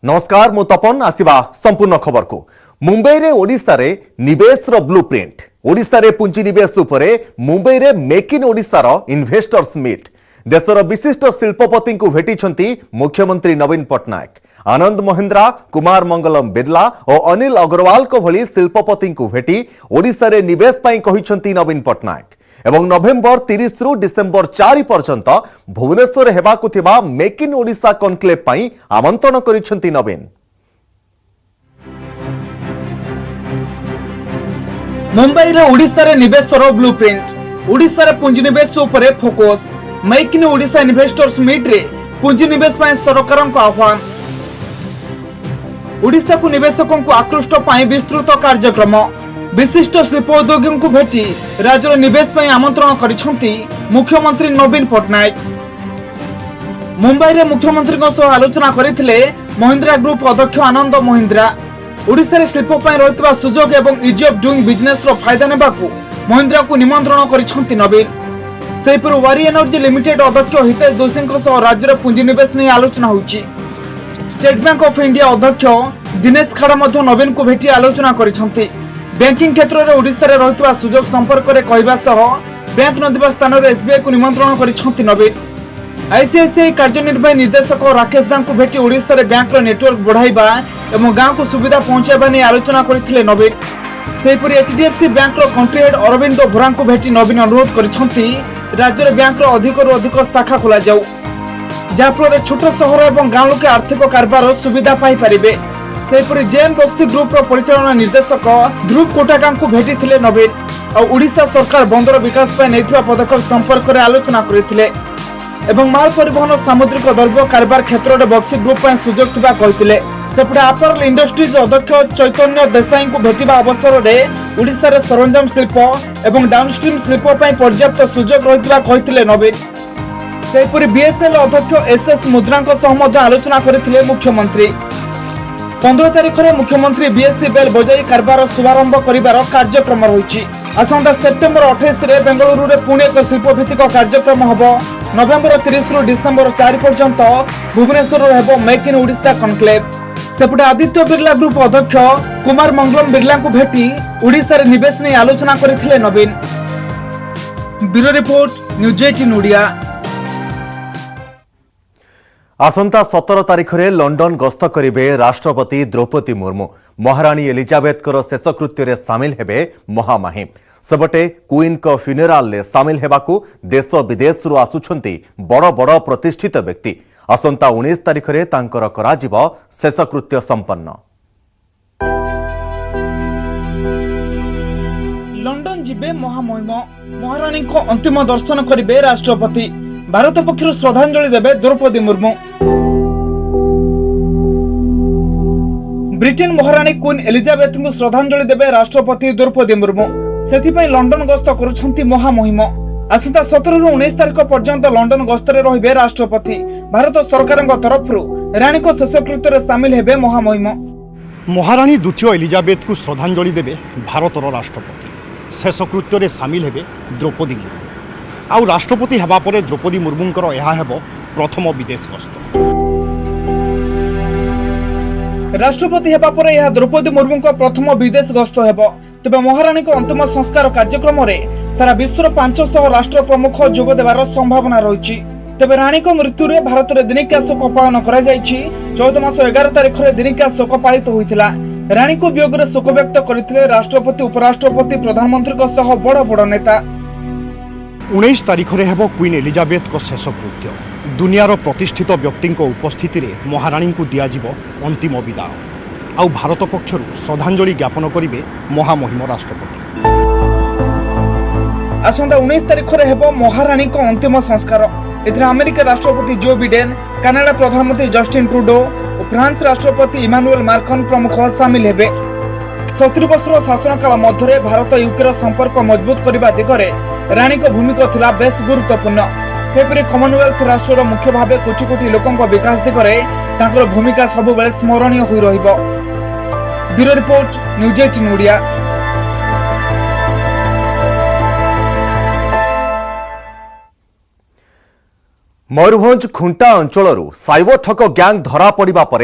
नमस्कार मु तपन आसिबा संपूर्ण खबर को। मुंबई रे ओडिशा रे निवेश रो ब्लूप्रिंट। ओडिशा रे पुंजी निवेश उपरे मुंबई रे मेक इन ओडिशा रो इन्वेस्टर्स मीट। देशर विशिष्ट शिल्पपति को भेटी मुख्यमंत्री नवीन पट्टनायक। आनंद महिंद्रा, कुमार मंगलम बिरला और अनिल अग्रवाल को भली शिल्पपति को भेटी ओडिशा रे निवेश पई कहिसंती नवीन पट्टनायक। एवं नवेम्बर 30 रु डिसेम्बर 4 पर्यंत भुवनेश्वर हेबाकु थिबा मेक इन ओडिशा कनक्लेव पई आमंत्रण करिसंती नवीन। मुंबई रे ओडिशा रे निवेश रो ब्लूप्रिंट। ओडिशा रे पुंजी निवेश उपरे focus. Make in Odisha investors meet रे पुंजी निवेश पई सरकारन को आह्वान। ओडिशा को निवेशकों को आकृष्ट पई विस्तृत कार्यक्रम। विशिष्ट शिल्पोद्योगी को भेटी राज्य निवेश पई आमंत्रण करिसंती मुख्यमंत्री नवीन पट्टनायक। मुंबई रे मुख्यमंत्री को सह आलोचना करिथिले महिंद्रा ग्रुप अध्यक्ष आनंद महिंद्रा। ओडिशा रे शिल्प पई रहतिबा सुजोग एवं इजी ऑफ डूइंग बिजनेस रो फायदा नेबाकू महिंद्रा को निमंत्रण करिसंती नवीन। सेपुर वारी एनर्जी लिमिटेड अध्यक्ष हितेश दोषी को सह राज्य रे पुंजी निवेश नै आलोचना होउची। स्टेट बैंक ऑफ इंडिया अध्यक्ष दिनेश खाड़ा मध्य नवीन को भेटी आलोचना करिसंती। बैंकिंग क्षेत्र में ओडिशा रे रहतिबा सुजोग संपर्क रे कहबा सह बैंक नदिबा स्थान रे एसबीआई को निमंत्रण करिसंती नवीन। आईसीआईसीआई कार्यनिर्वाही निर्देशक राकेश दास को भेटी ओडिशा रे बैंक रो नेटवर्क बढ़ाइबा एवं गांव को सुविधा पहुंचाइबा नै आलोचना करथिले नवीन। सेपुरी एचडीएफसी बैंक रो कंट्री हेड अरविंद भोरा को भेटी नवीन अनुरोध करिसंती राज्य रे बैंक रो अधिक शाखा खोला जाऊ, जाफल छोट सहर एवं गांव लोके आर्थिक कारबार सुविधा पाई परिबे। सेपुरी जेएम बक्सी ग्रुप रो परिचालना निर्देशक ध्रुव कोटाका को भेटी नवीन और ओडिशा सरकार बंदर विकास पर नैथिबा पदक्षेप संपर्क में आलोचना करथिले एवं माल परिवहन सामुद्रिक द्रव्य कारबार क्षेत्र में बक्सी ग्रुप पर सुजोग थिबा कहिथिले। सेपटे अपरल इंडस्ट्रीज अध्यक्ष चैतन्य देसाई को भेटिबा अवसर में ओडिशा रे सरंजाम शिल्प एवं डाउनस्ट्रीम शिल्प पर पर्याप्त सुजोग रहितबा कहिथिले नवीन। सेपुरी बीएसएल अध्यक्ष एसएस मुद्रा सह आलोचना करथिले मुख्यमंत्री। 15 तारिख में मुख्यमंत्री बीएससी बेल बजाई कारबार शुभारंभ करिबार कार्यक्रम रही। आसंता सेप्टेम्बर 28 रे बेंगलुरु रे पुणे एक शिल्पभित्तिक कार्यक्रम हबो। नवेम्बर 30 रु डिसेम्बर 4 पर्यंत भुवनेश्वर हेबो मेक इन ओडिशा कनक्लेव। सेपटे आदित्य बिरला ग्रुप अध्यक्ष कुमार मंगलम बिरला को भेटी ओडिशा रे निवेश नै आलोचना करथिले Naveen. Bureau report news 18 Odia. आसंता 17 तारिख में लंडन गस्त करिबे राष्ट्रपति द्रौपदी मुर्मू। महारानी एलिजाबेथ को शेषकृत्य रे सामिल हेबे महामहिम। सबटे क्वीन को फ्यूनेराल ले सामिल हेबाकू देश विदेश रु आसुछंती बड़ बड़ प्रतिष्ठित व्यक्ति। आसंता 19 तारिख में तांकर कराजिबो शेषकृत्य संपन्न। लंडन जिबे महामहिम। महारानी को अंतिम दर्शन करिबे राष्ट्रपति। भारत पक्षर श्रद्धांजलि देवे द्रौपदी मुर्मू। ब्रिटेन महारानी क्वीन एलिजाबेथ को श्रद्धांजलि देवे राष्ट्रपति द्रौपदी मुर्मू। सेथिपई लंडन गस्त करुछंती महामहिम। आसंता 17 रु 19 तारिख पर्यंत लंडन गस्तरे रहिबे राष्ट्रपति। भारत सरकार तरफरु रानी को शेषकृत्य रे शामिल हेबे महामहिम। महारानी द्वितीय एलिजाबेथ को श्रद्धांजलि देवे भारतर राष्ट्रपति। शेषकृत्य रे शामिल हेबे द्रौपदी मुर्मू। आउ राष्ट्रपति हेबा परे द्रौपदी मुर्मूंकर यह हेबो प्रथम विदेश गस्त। राष्ट्रपति हेबा परे यह द्रौपदी मुर्मू को प्रथम विदेश गस्त हेबो। तबे महारानी को अंतिम संस्कार कार्यक्रम रे सारा विश्वर 500 राष्ट्र प्रमुख जोग देवार संभावना रही। तबे रानी को मृत्यु रे भारत रे दिनिकिया शोक पालन करा जायछि। 14 मास 11 तारिख रे दिनिकिया शोक पालित होइतिला। रानी को वियोग रे शोक व्यक्त करथिले राष्ट्रपति, उपराष्ट्रपति, प्रधानमंत्री को सह बड़ बड़ नेता। 19 तारिख में हेबो क्वीन एलिजाबेथ को शेषकृत्य। दुनियार प्रतिष्ठित व्यक्ति उपस्थिति रे महारानी को दियाजिबो अंतिम विदाय। आउ भारत पक्षर श्रद्धांजलि ज्ञापन करिवे महामहिम राष्ट्रपति। आसंता 19 तारिख में हेबो महारानी को अंतिम संस्कार। एथिरे अमेरिका राष्ट्रपति जो बिडेन, कनाडा प्रधानमंत्री जस्टिन ट्रूडो और फ्रांस राष्ट्रपति इमानुएल मार्कन प्रमुख शामिल हेबे। 70 वर्षर शासनकाल मध्य भारत यूके संपर्क मजबूत करने दिगरे रानी को भूमिका थिला बेस गुरुत्वपूर्ण। सेपरि कॉमनवेल्थ राष्ट्र मुख्य भाव कोटी कोटी लोकों विकास दिगरे तांकर भूमिका सब बेले स्मरणीय होई रहिबो। Bureau report news 18 Odia. Mayurbhanj Khunta अंचल साइबर ठक ग्यांग धरा पड़ा पर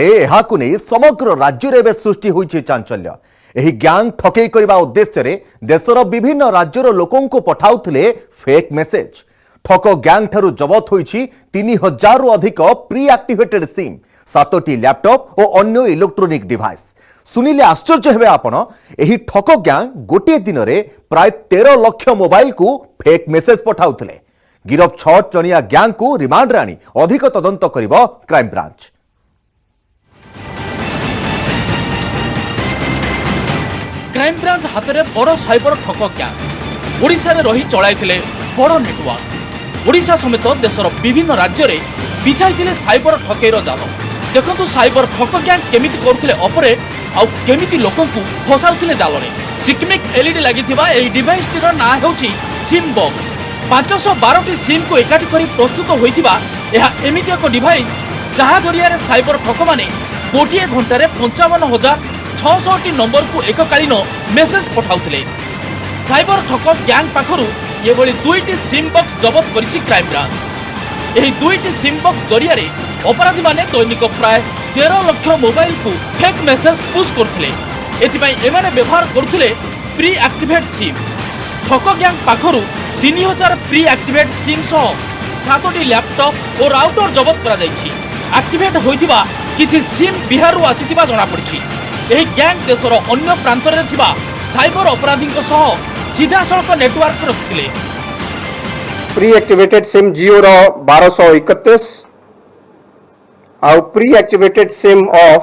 नहीं समग्र राज्य में सृष्टि होइछि चांचल्य। एही ग्यांग ठकई करने उद्देश्य देशर विभिन्न राज्यर लोकों को पठाउथिले फेक मेसेज। ठक ग्यांग ठारू जबत होइछि 3000 रु अधिक प्री एक्टिवेटेड सिम, 7टी लैपटॉप और अन्य इलेक्ट्रोनिक डिवाइस। सुनिले आश्चर्य हेबे आपण, एही ठक ग्यांग गोटे दिन में प्राय 13 लाख मोबाइल को फेक मेसेज पठाउथिले। गिरफ 6 जणिया ग्यांग को रिमांड रे आनी अधिक तदंत करिबो क्राइम ब्रांच। क्राइम ब्रांच हाथ में बड़ साइबर ठक ग्यांग ओडिशा रे रही चलाइथिले बड़ नेटवर्क। ओडिशा समेत देशर विभिन्न राज्य में बिछाइथिले साइबर ठकेर जाल। देखंतु साइबर ठक ग्यांग केमिति करथिले ऑपरेट आउ केमिति लोकन को फसाउथिले जाल रे। चिकमिक एलईडी लागिथिबा एई डिवाइस तिर ना हेउछि सिम बॉक्स। 512टी सिम को एकाठी करी प्रस्तुत होइथिबा एहा एमिति एक डिवाइस जहा जरिया रे साइबर ठक माने गोटिए घंटा 55,600टी नंबर को एककालीन मेसेज पठाउथिले। साइबर ठक ग्यांग पाखरु एभली 2टी सिम बॉक्स जबत करिछि क्राइम ब्रांच। एही 2टी सिम बॉक्स जरिया रे अपराधी माने दैनिक प्राय 13 लाख मोबाइल को फेक मेसेज पुश करथिले। एथिबाई एमाने व्यवहार करथिले प्री एक्टिवेट सिम। ठक ग्यांग पाखरु 3000 प्री एक्टिवेट सिम सह 7टी लैपटॉप और राउटर जबत करा जायछि। एक्टिवेट होइथिबा किछि सिम बिहार रु आसीथिबा जणा पड़छि। एही गैंग देशर अन्य प्रांत रे थिबा साइबर अपराधीक सह सीधा सड़क नेटवर्क रखिथिले। प्री एक्टिवेटेड सिम जियो रो 1231 आउ pre activated SIM of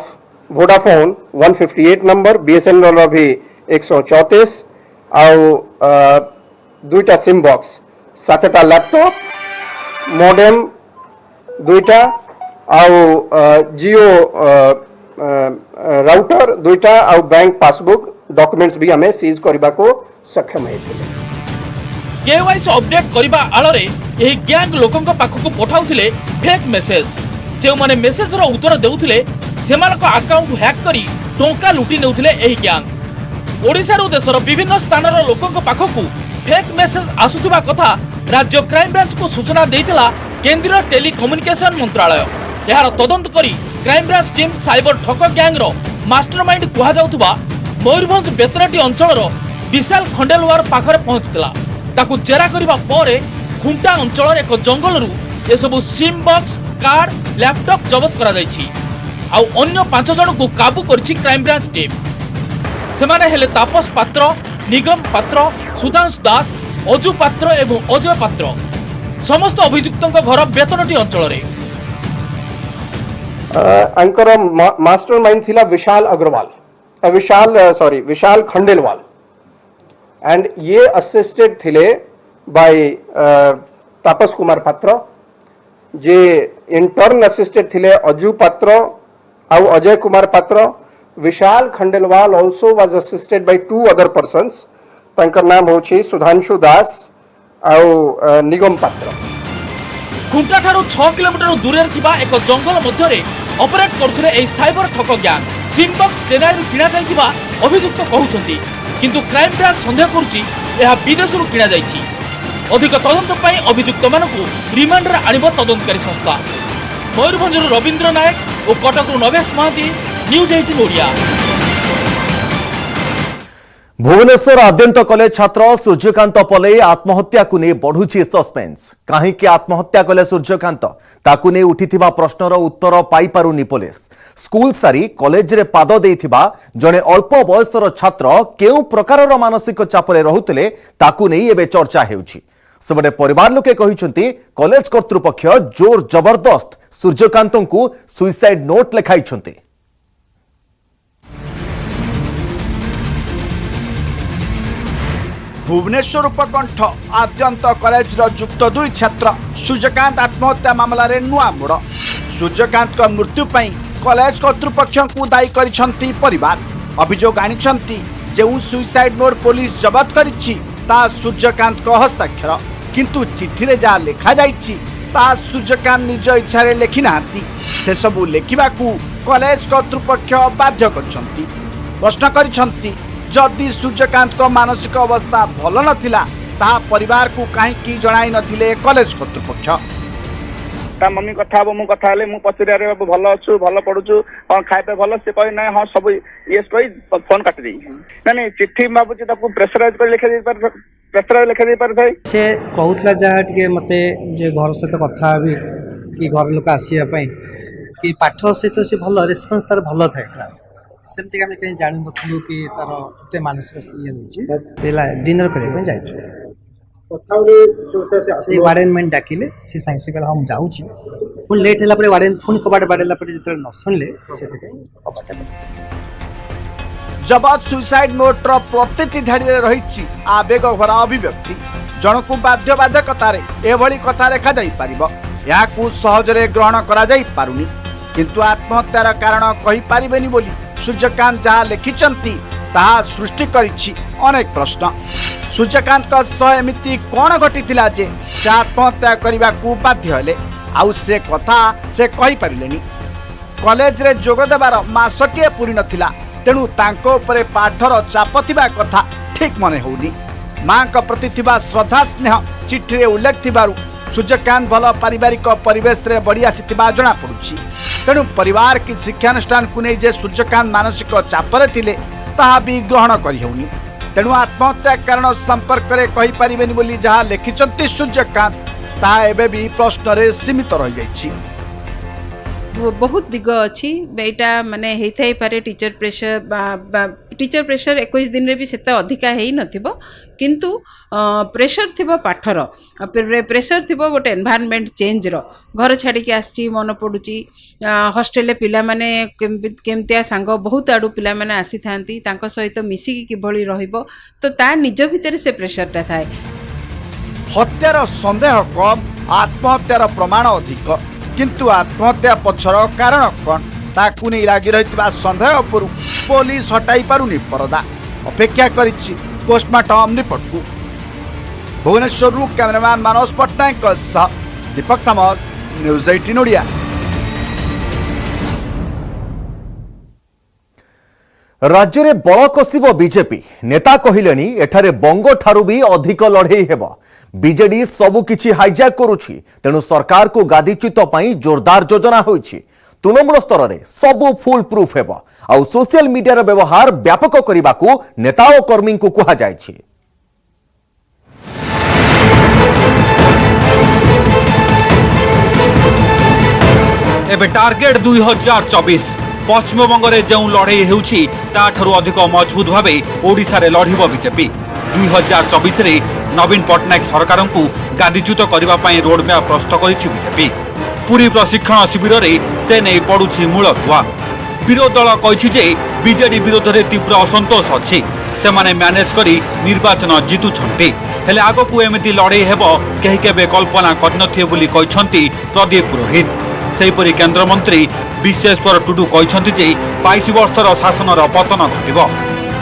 Vodafone 158 number, BSNL रो भी 134 आउ 2टा सिम बॉक्स, 7टा लैपटॉप, मॉडेम 2टा आउ जियो राउटर 2टा आउ बैंक पासबुक डॉक्यूमेंट्स भी हमें सीज करबा को सक्षम हेतिले। केवाईसी अपडेट करबा आळरे एही गैंग लोकन पाखक पठाउथिले फेक मेसेज। जे माने मेसेज रो उत्तर देउथिले सेमानक अकाउंट हैक करी टोंका लुटी नेउथिले एही गैंग। ओडिसा रो देशर विभिन्न स्थानर लोकन पाखक फेक मेसेज आसुथिबा कथा राज्य क्राइम ब्रांच को सूचना देइतिला केंद्रीय टेलीकम्युनिकेशन मंत्रालय। यार तदंत करी क्राइम ब्रांच टीम साइबर ठक गैंग रो मास्टरमाइंड कुहा जाउथबा मयूरभंज बेतराटी अंचल रो विशाल खंडेलवार पाखरे पहुंचतिला। ताकू जेरा करबा परे खुंटा अंचल एक जंगल रु ए सब सिम बॉक्स, कार्ड, लैपटॉप जब्त करा जायछि। आउ अन्य 5 जण को काबू करछि क्राइम ब्रांच टीम। सेमाने हेले तापस पात्र, निगम पात्र, सुधांशु दास, अजु पात्र एवं अजय पात्र। समस्त अभियुक्तों घर बेतनटी अंचल रे। अंकर मास्टरमाइंड थिला विशाल अग्रवाल, विशाल खंडेलवाल एंड ये असिस्टेड थिले बाय तापस कुमार पात्र। जे इंटर्न असिस्टेड थिले अजु पात्र आउ अजय कुमार पात्र। विशाल Khandelwal also was assisted by 2 other persons. तांकर नाम होछि सुधांशु दास आउ निगम पात्र। खुंटा ठारू 6 किलोमीटर दूर थिबा एक जंगल मध्य रे ऑपरेट करथुले एही साइबर ठक ग्यांग। सिम बॉक्स चेन्नई रु किना जाइथिबा अभियुक्त कहउछंती, किंतु क्राइम ब्रांच संदेह करूछि एहा विदेश रु किना जाइछि। अधिक तदंत पई अभियुक्त मानकु रिमांड रे आनिबो तदंतकारी संस्था। मयूरभंज रु रविंद्र नायक और कटक रु नवेश महांती, न्यूज 18 ओडिया। भुवनेश्वर आद्यंत कॉलेज छात्र सूर्यकांत पले आत्महत्या को नहीं बढ़ुची सस्पेंस। कहीं आत्महत्या कले सूर्यकांत ताकू नहीं उठिथिबा प्रश्नर उत्तर पाई पारुनी पुलिस। स्कूल सारी कॉलेज रे पाद देइथिबा जणे अल्प बयसर छात्र केउ प्रकारर मानसिक चापरे रहुतले ताकू नहीं एबे चर्चा हेउछि। सबडे परिवार लोके कहिसंती कॉलेज कर्तृपक्ष जोर जबरदस्त सूर्यकांत को सुइसाइड नोट लेखाइछंती। भुवनेश्वर उपकंठ आद्यंत कॉलेज युक्त 2 छात्र सूर्यकांत आत्महत्या मामला रे नुआ मोड़। सूर्यकांत का मृत्यु पई कॉलेज कर्तृपक्ष को दायी करिसंती परिवार। अभियोग आनिसंती जे सुइसाइड नोट पुलिस जब्त करिछि ता सूर्यकांत को हस्ताक्षर, किंतु चिठी रे जा लेखा जाइछि ता सूर्यकांत निज इच्छा रे लेखि नांती। से सब लेखिबा को कॉलेज कर्तृपक्ष बाध्य करिसंती। प्रश्न करिसंती जदि सूर्यकांत को मानसिक अवस्था भल नथिला ता परिवार को कहीं जणाई नथिले कॉलेज कर्तृपक्ष। ता मम्मी कथा हम मु कथा हेले मु पचरे अरे बाबू भल अच्छु भल पढ़ुछु कौन खाइबे भल से कहि ना हाँ सब ये कहि फोन काट दी ना चिट्ठी भावुची ताकू प्रेशराइज कर लिखा दे पर प्रेशराइज लिखा दे पर थाई से कहूतला जहाँ टिके मते जे घर सहित कथा हेबी कि घर लोक आसिया पई कि पाठ सहित से भल रेस्पॉन्स तार भल थाए क्लास सेमती आम कहीं जान नथलु कि तार एते मानसिक स्थिति होची पेला डिनर करे पे जाइछु से वार्डनमेंट डाकिले से साइंस कहला हम जाउची पुन लेट होला परे वार्डन फोन कबाट बाडेला परे जतरे न सुनले से कबाट जबत सुइसाइड नोटर प्रतिटी ढाड़ी रही आवेग भरा अभिव्यक्ति जनकू बाध्यबाधकतार एभली कथा रेखा जाई पारिबो याकू सहजरे ग्रहण करा जाई पारुनी किंतु आत्महत्यार कारण कहि पारिबेनी बोली सूर्यकांत जहाँ लिखिचंती ताहा सृष्टि करिछि अनेक प्रश्न सूर्यकांत का सह एमिति कौन घटिथिला जे से आत्महत्या करबा को बाध्य हेले आउ से कथा से कहि पारिलेनी कॉलेज रे जोग देबार मासटिए पूरी नथिला तेणु तांको उपरे पाठर चाप थिबा कथा ठीक मने होनी मां का प्रति थिबा श्रद्धा स्नेह चिट्ठी रे उल्लेख थिबारु सूर्यकांत भल पारिवारिक परिवेश रे बढ़ी आसीथिबा जଣା पड़ुछि तेणु परिवार की शिक्षानुष्ठान को नहीं जे सूर्यकांत मानसिक चापरे थिले ताहा भी ग्रहण करि हेउनी तेणु आत्महत्या कारण संपर्क रे कहि पारिबेनी बोली जहाँ लिखिचंती सूर्यकांत ताहा एबे भी प्रश्न रे सीमित रहि जाइछि बहुत दिग अच्छी बेटा माने हेथाई पारे टीचर प्रेशर 21 दिन रे भी सेता अधिका हेई नथिबो किंतु प्रेशर थिबो पाठर प्रेशर थिबो गोटे एनवायरनमेंट चेंज रो घर छाड़ी के आछि मन पडुची हॉस्टेल पिला माने केमतिया सांग बहुत आडू पिला माने आसी थांती तांको सहित मिसी की किभली रहिबो तो ता निज भितर से प्रेशरटा थाए हत्यार संदेह कम आत्महत्यार प्रमाण अधिक किंतु आत्महत्या पछर कारण कौन ताकू नहीं लगी रही संदेह पर पुलिस हटाई पारुनी परदा अपेक्षा करिछि पोस्टमार्टम रिपोर्ट को भुवनेश्वर कैमरामैन मनोज पट्टनायक दीपक सामल न्यूज 18 ओडिया। राज्य में बल कषिब बीजेपी नेता कहलेनी एठारे बंग ठारू भी अधिक लड़े हेब बीजेडी सबुकिछि हाइजैक करुछि तेणु सरकार को गादीच्युत पई जोरदार योजना होइछि तृणमूल स्तर में सबु फुल प्रूफ हेब आउ सोशल मीडिया व्यवहार व्यापक करने को नेता और कर्मी को कहा जायछि। एबे टार्गेट 2024 पश्चिमबंग में जो लड़ई होउछि ताठरू अधिक मजबूत भावे ओडिशा रे लड़िबो बीजेपी 2024 रे नवीन पट्टनायक सरकार को गादीच्युत करने रोडमैप प्रस्तुत करिछि बीजेपी पूरी प्रशिक्षण शिविर में से नहीं पड़ुछि मूल धुआ विरोध दल कहिछि जे बीजेडी विरोध में तीव्र असंतोष अछि से माने मैनेज करी निर्वाचन जितुछन्ति हेले आगो को एमिति लड़ई हेबो केहि केबे कल्पना करनथिए बोली कहिसंती प्रदीप पुरोहित सेहिपरि केंद्र मंत्री विश्वेश्वर टुडू कहिसंती जे 22 वर्षर शासनर पतन घटिबो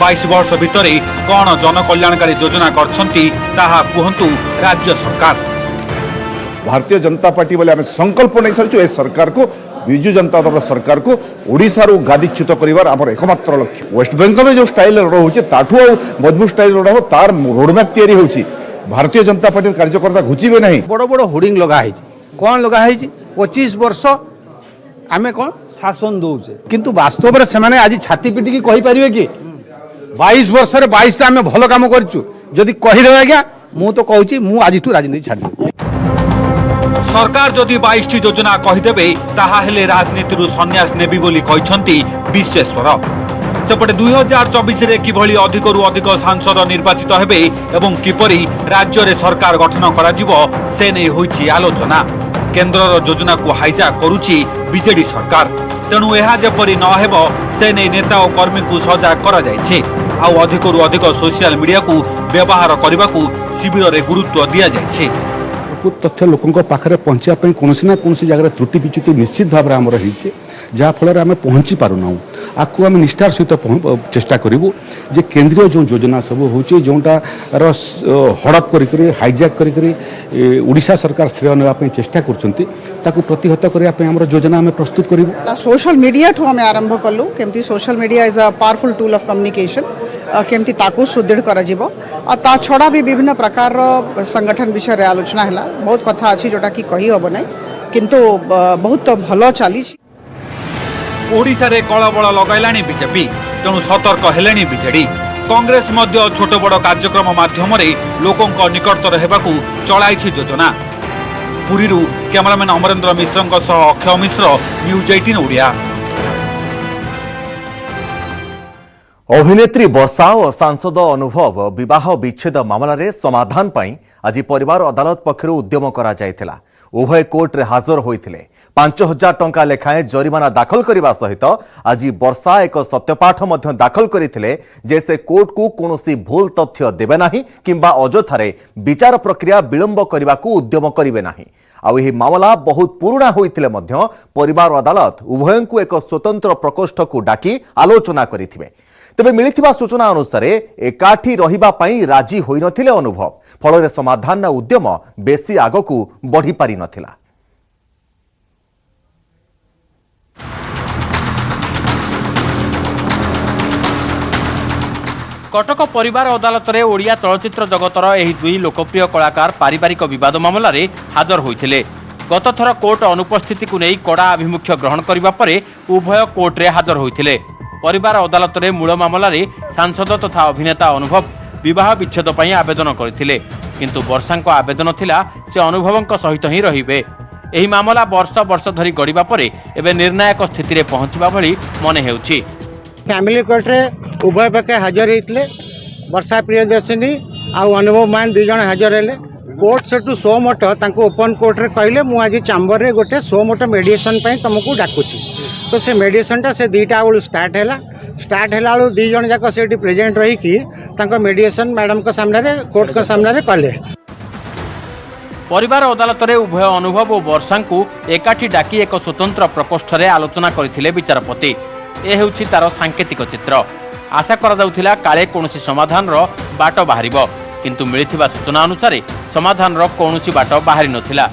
22 वर्ष भितर कौन जनकल्याणकारी योजना करछंती ताहा कुहंतु राज्य सरकार भारतीय जनता पार्टी बोले आम संकल्प नहीं सारी सरकार को विजु जनता दल सरकार को ओडिशा रू गादीच्युत कर एकमात्र लक्ष्य वेस्ट बेंगल में जो स्टाइल रोचे ताठू मजबूत स्टाइल रोड तार रोडमैप तैयारी होची भारतीय जनता पार्टी कार्यकर्ता घुचीबे नहीं बड़ बड़ होर्डिंग लगा कौन लगा 25 वर्ष आमे कौन शासन दौचे किंतु वास्तव में से आज छाती पिटिकी कहि परिबे कि 22 वर्ष 22 आम भल काम करूँ जदि कहीदे आज्ञा मु तो कहूँ मु आज राजनीति छाड़ी सरकार जदि 22 योजना कहीदेवे ताहा हेले राजनीति संन्यास नेबी बोली कहिसंती विश्वेश्वर सेपटे 2024 रे किभली अधिकरू अधिक सांसद निर्वाचित हेबे एवं किपरि राज्य रे सरकार गठन कराजिबो से नै होइछि आलोचना केंद्रर योजना को हाइजैक करुछि बीजेडी सरकार तेणु यह जेपरि न हेबो से नै नेता और कर्मी को सजाग करा जायछि आउ अधिकरू अधिक सोशल मीडिया को व्यवहार करने को शिविर रे गुरुत्व दिया जायछि तथ्य लोकों पाखे पहुँचापी कौन ना कौन जगह त्रुटि विच्युति निश्चित भाव में आमर हो जहाँफल आम पहुँची पारूना आपको आम निष्ठार सहित चेष्टा करूँ जे केंद्रीय जो योजना सब हो जोटार हड़प कर हाइजैक करिशा सरकार श्रेय नापी चेष्टा कर प्रतिहत करने योजना आम प्रस्तुत करूँ सोशल मीडिया ठू आम आरंभ कलु केमती social media is a powerful tool of communication केमती ताकू सुदृढ़ करा जिवो और ता छड़ा भी विभिन्न प्रकार संगठन विषय रे आलोचना हैला बहुत कथा अछि जोटा कि कही हबो नै किंतु बहुत भल चली। ओडिशारे कळबळ लगाइलाणी बीजेपी तेणु सतर्क हेलेणी बीजेडी कांग्रेस मध्य छोट बड़ कार्यक्रम माध्यम लोकों निकटतर हेबाकू चलाइछि योजना। पुरीरू कैमरामैन अमरेंद्र मिश्र सह अक्षय मिश्र न्यूज 18 ओडिया। अभिनेत्री वर्षा और सांसद अनुभव विवाह विच्छेद मामलें समाधान पाई आज परिवार अदालत पक्षर उद्यम करा जायथिला। उभय कोर्ट रे हाजर होइथिले 5000 टंका लेखाएं जरिमाना दाखल करने सहित आज वर्षा एक सत्यपाठ मध्य दाखल करथिले जे से कोर्ट को कोनोसी भूल तथ्य देबे नाही किंबा अजोथारे विचार प्रक्रिया विलंब करने को उद्यम करिवे नाही। आउ एही मामला बहुत पुराना होइथिले मध्य परिवार अदालत उभय को एक स्वतंत्र प्रकोष्ठ को डाकी आलोचना करिथिबे। तेबे मिलिथिबा सूचना अनुसार एकाठी रहिबा पई राजी होई नथिले अनुभव, फल समाधान उद्यम बेसी आगकू बढ़ी पारि नथिला। कटक परिवार अदालत रे ओडिया चलचित्र जगतर एही दुई लोकप्रिय कलाकार पारिवारिक विवाद मामला रे हाजर होइथिले। गत थर कोर्ट अनुपस्थिति को नहीं कड़ा आभिमुख्य ग्रहण करिबा परे उभय कोर्ट रे हाजर होइथिले। परिवार अदालत रे मूल मामला रे सांसद तथा अभिनेता अनुभव विवाह विच्छेद पई आवेदन करथिले, किंतु वर्षांको आवेदन थिला से अनुभवंक सहित ही रहिबे। एही मामला वर्ष धरी गड़िबा परे एबे निर्णायक स्थिति रे पहुंचबा भली मने हेउछि। फैमिली कोर्ट रे उभय पक्ष हाजर होते वर्षा प्रियदर्शिनी आउ अनुभव मान दुई जन हाजर हेले। कोर्ट से सो मट ओपन कोर्ट रे कहले मु आज चैम्बर रे गोटे सो मट मेडिएशन तुमको डाकुची। तो से मेडिएशन टा से 2टा बेलू स्टार्ट हैला बेलू 2 जन जाक से प्रेजेंट रही कि मेडिएशन मैडम को सामने रे कोर्ट को सामने रे कले। परिवार अदालत रे उभय अनुभव और वर्षा को एकाठी डाकी एक स्वतंत्र प्रकोष्ठ रे आलोचना करथिले विचारपति। ए हेउछि तार सांकेतिक चित्र। आशा करा जाउथिला काले कोनोसी समाधान रो बाट बाहरिबो, किंतु मिलिथिबा सूचना अनुसार समाधान रो कोनोसी बाट बाहरी नथिला।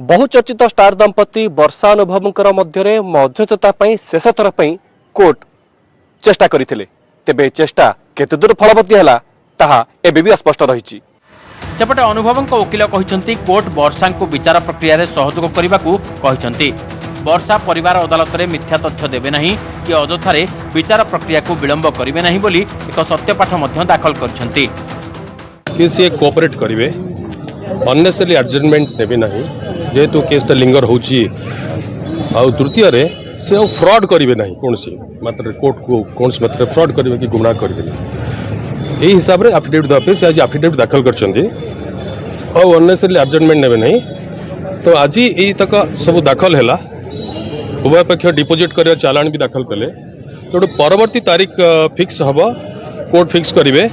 बहुचर्चित स्टार दंपति वर्षा अनुभवंकर मध्यरे मध्यस्थता पई शेष थर पई कोर्ट चेष्टा करिथिले। तेबे चेष्टा केते दूर फलवती हला ताहा एबे भी अस्पष्ट रहिछि। सेपटे अनुभवंक वकील कहिसंती कोर्ट वर्षा को विचार प्रक्रिया रे सहयोग करिबाकू कहिसंती। वर्षा परिवार अदालत रे मिथ्या तथ्य देबे नाही कि अजोथारे विचार प्रक्रिया को विलंब करिवे नाही बोली एक सत्यपाठ मध्य दाखल करछंती। कि से कोऑपरेट करिवे, अननेसेसरी एडजस्टमेंट देबे नाही जेतु केसटा लिंगर होची। आ तृतीय रे से फ्रॉड करिवे नाही कोनसी मात्र कोर्ट को कोनसी मात्र फ्रॉड करिवे कि गुमराह करिवे। एही हिसाब रे एफिडेविट दपे से आज एफिडेविट दाखल करछंती और अननेसेसरी एडजस्टमेंट नेबे नाही। तो आज एही तक सब दाखल हैला। उभय पक्ष डिपोजिट कर चालान भी दाखल कले। तो परवर्ती तारीख फिक्स हम कोर्ट फिक्स करेंगे।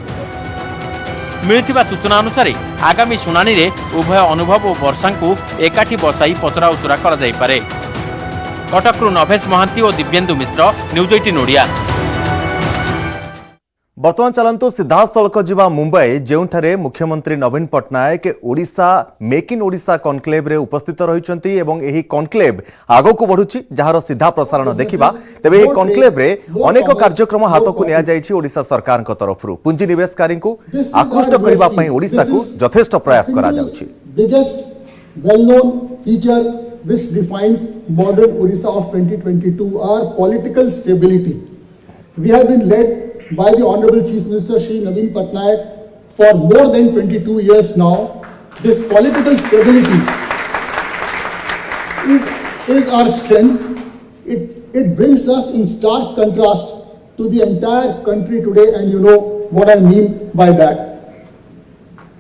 मिलिथिबा सूचना अनुसार आगामी शुणानी रे उभय अनुभव और वर्षा को एकाठी बसाई पचरा उचरा करा जाई पारे। कटकरू नभेश महांती और दिव्येन्दु मिश्र, न्यूज 18 ओडिया। बर्तमान चलतु सीधासलख जिबा मुंबई जेउठारे मुख्यमंत्री Naveen Patnaik Odisha make in Odisha conclave रे उपस्थित रहिचंती एवं एही कनक्लेव आगो को बढ़ुची जहार सीधा प्रसारण देखिबा। तेबे एही कनक्लेव रे अनेक कार्यक्रम हाथ को निया जायछि ओडिशा सरकार को तरफरु। पुंजी निवेशकारी को आकृष्ट करबा पई ओडिशा को यथेष्ट प्रयास करा जाउछि। Biggest well known feature which defines modern Odisha of 2022 are political stability. We have been led by the Honorable Chief Minister Shri Naveen Patnaik for more than 22 years now. This political stability is our strength. It brings us in stark contrast to the entire country today, and you know what I mean by that.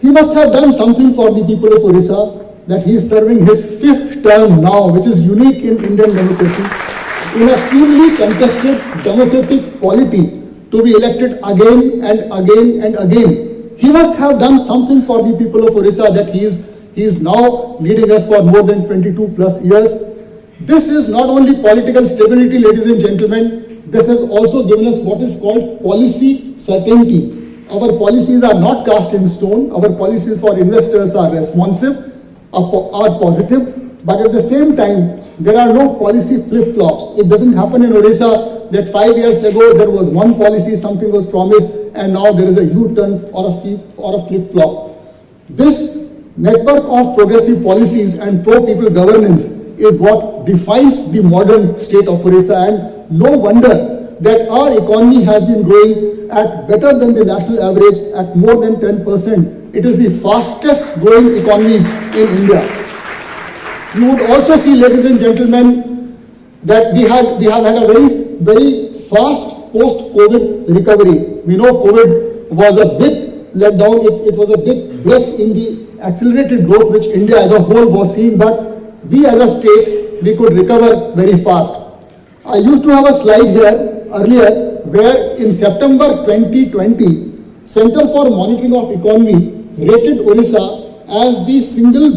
He must have done something for the people of Odisha, that he is serving his 5th term now, which is unique in Indian democracy, in a keenly contested democratic polity, to be elected again and again and again. He must have done something for the people of Odisha, that he is now leading us for more than 22 plus years. This is not only political stability, ladies and gentlemen, this has also given us what is called policy certainty. Our policies are not cast in stone. Our policies for investors are responsive, are positive, but at the same time, there are no policy flip-flops. It doesn't happen in Odisha that 5 years ago there was one policy, something was promised, and now there is a U-turn or a flip-flop. This network of progressive policies and pro-people governance is what defines the modern state of Orissa, and no wonder that our economy has been growing at better than the national average at more than 10%. It is the fastest growing economies in India. You would also see, ladies and gentlemen, that we have had a very fast post-COVID recovery. We know COVID was a big letdown. It was a big break in the accelerated growth which India as a whole was seeing, but we as a state, we could recover very fast. I used to have a slide here earlier where in September 2020, Center for Monitoring of Economy rated Orissa as the single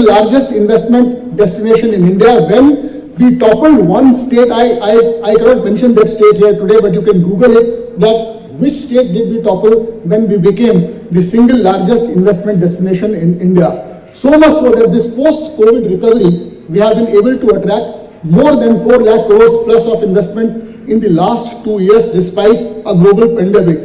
largest investment destination in India. When we toppled one state, I cannot mention that state here today, but you can Google it, that which state did we topple when we became the single largest investment destination in India. So much so that this post-COVID recovery, we have been able to attract more than 4 lakh crores plus of investment in the last 2 years despite a global pandemic.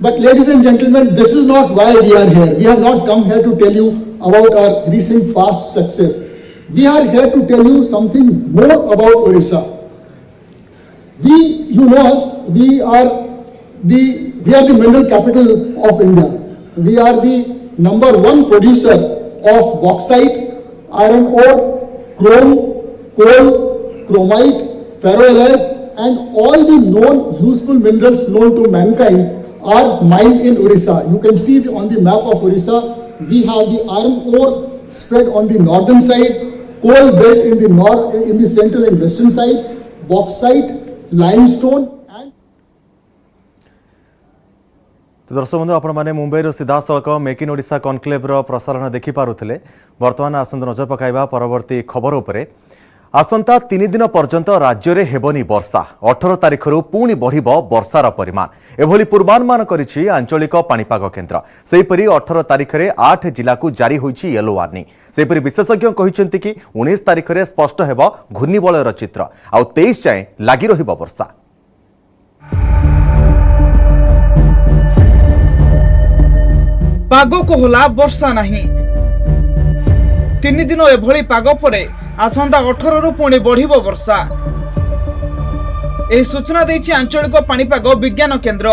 But ladies and gentlemen, this is not why we are here. We have not come here to tell you about our recent fast success. We are here to tell you something more about Orissa. You know us, we are the mineral capital of India. We are the #1 producer of bauxite, iron ore, chrome, coal, chromite, ferroalloys, and all the known useful minerals known to mankind are mined in Orissa. You can see on the map of Orissa, we have the iron ore spread on the northern side, coal belt in the central and western side, bauxite, limestone. तो दर्शक बंधु आपण मैंने मुंबई सीधा सड़क make in Odisha कनक्लेव्र प्रसारण देखिपारुथिले। बर्तमान आसंत नजर पकाइबा परवर्ती खबर उपरे। आसंता 3 दिन पर्यंत राज्य में हेबनी वर्षा। 18 तारिखरू पुणी बढ़िबो वर्षार परिमाण एभली पूर्वानुमान करिछि आंचलिक पाणीपाग केन्द्र। सेहिपरि 18 तारिख में 8 जिला को जारी होइछि येलो वार्निंग। सेहिपरि विशेषज्ञ कहिसेंति कि 19 तारिख में स्पष्ट हेबो घूर्णिबलयर चित्र आ 23 जाए लागि रहिबो वर्षा। पाग को होला वर्षा नहीं। 3 दिन एभली पाग परे आसंता 18 रु पुणी बढ़िबो वर्षा। एही सूचना दैछि आंचलिक पाणीपाग विज्ञान केन्द्र।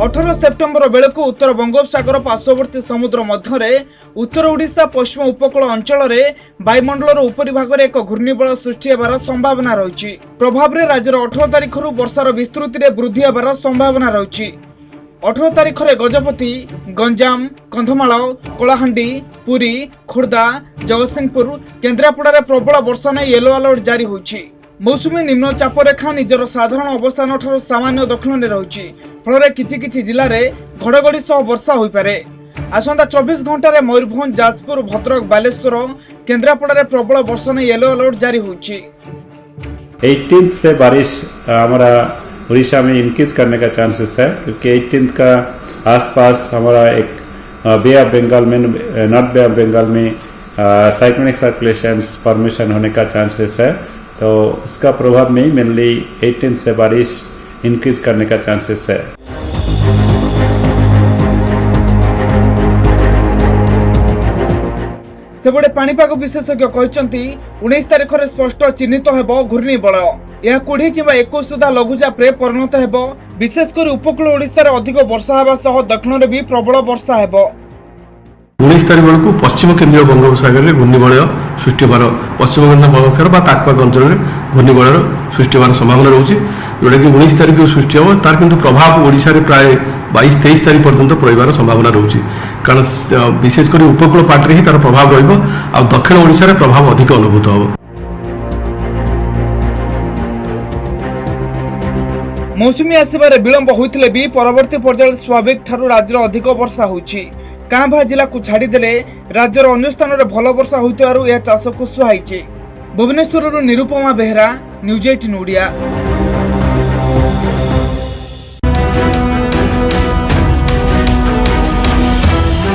18 सेप्टेम्बर बेलकु उत्तर बंगोपसागर पार्श्ववर्ती समुद्र मध्यरे उत्तर ओडिशा पश्चिम उपकूल अंचल रे वायुमंडलर उपरी भागरे एक घूर्णिबल सृष्टि हेबार संभावना रहिछि। प्रभाव रे राज्यर 18 तारिखरू वर्षार विस्तृति रे वृद्धि हेबार संभावना रहिछि। 18 तारिख में गजपति, गंजाम, कंधमाल, कलाहांडी, पुरी, खोर्धा, जगतसिंहपुर, केन्द्रापड़ा प्रबल वर्षा नहीं येलो अलर्ट जारी होइछि। मौसुमी निम्नचाप रेखा निजर साधारण अवस्थान ठार सामान्य दक्षिण में रही फल किछि जिले में घड़घड़ी सह वर्षा हो पारे। आसंता 24 घंटे मयूरभंज, जाजपुर, भद्रक, बालेश्वर, केन्द्रापड़ा प्रबल वर्षा नहीं येलो अलर्ट जारी होइछि। 18 से बारिश हमारा उड़ीसा में इंक्रीज करने का चांसेस है, क्योंकि 18 का आसपास हमारा एक बे ऑफ बंगाल में, नॉर्थ बे ऑफ बंगाल में साइक्लोनिक सर्कुलेशंस फॉर्मेशन होने का चांसेस है। तो उसका प्रभाव में मेनली 18 से बारिश इंक्रीज करने का चांसेस है। सेबड़े पाणीपाग विशेषज्ञ कहते 19 तारिख में स्पष्ट चिन्हित हेब घूर्णिबलय। यह 20 कि 21 सुधा लघुचाप परिणत हेब। विशेषकर उपकूल ओडिशा अधिक वर्षा हेबा सह दक्षिण में भी प्रबल वर्षा हेब। 19 तारिख बेलू पश्चिम केन्द्रीय बंगोपसागर में घूर्णिबलय सृष्टि होबार, पश्चिम केन्द्रीय बंगोपसागर ताकपाक अंचल में घूर्णिबलय सृष्टि होबार संभावना रोचे, जोटा कि 19 तारिख सृष्टि हम तार किंतु प्रभाव ओडिशा रे प्राय 22-23 तारिख पर्यंत पड़ार संभावना रोचे। कारण विशेषकर उपकूल पार्ट ही तार प्रभाव रहा, दक्षिण ओडिशा रे प्रभाव अधिक अनुभूत हम। मौसुमी आसबार विलंब होइतिले भी परवर्ती पर्याय स्वाभाविक ठारू राज्यर अधिक वर्षा होइछि। कांभा जिला को छाड़ीदेले राज्यर अन्य स्थान में भल वर्षा होइतिबारु यह चाष को सुहाइछि। भुवनेश्वर निरुपमा बेहरा, न्यूज 18 ओडिया।